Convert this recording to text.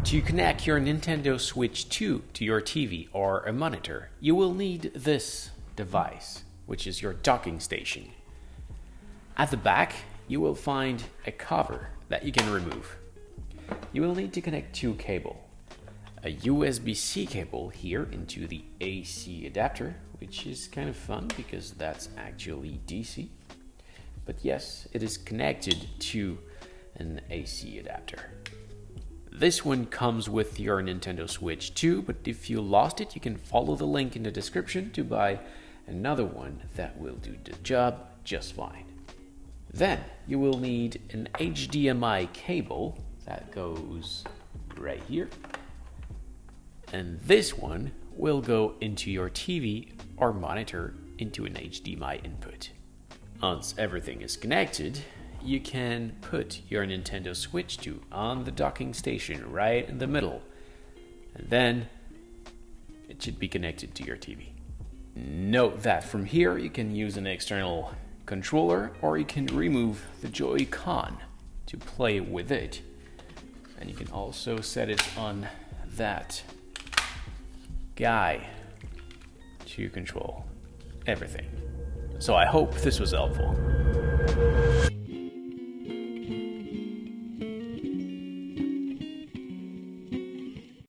To connect your Nintendo Switch 2 to your TV or a monitor, you will need this device, which is your docking station. At the back, you will find a cover that you can remove. You will need to connect two cables. A USB-C cable here into the AC adapter, which is kind of fun because that's actually DC. But yes, it is connected to an AC adapter. This one comes with your Nintendo Switch 2, but if you lost it, you can follow the link in the description to buy another one that will do the job just fine. Then you will need an HDMI cable that goes right here. And this one will go into your TV or monitor into an HDMI input. Once everything is connected, you can put your Nintendo Switch 2 on the docking station right in the middle. And then it should be connected to your TV. Note that from here you can use an external controller or you can remove the Joy-Con to play with it. And you can also set it on that guy to control everything. So I hope this was helpful.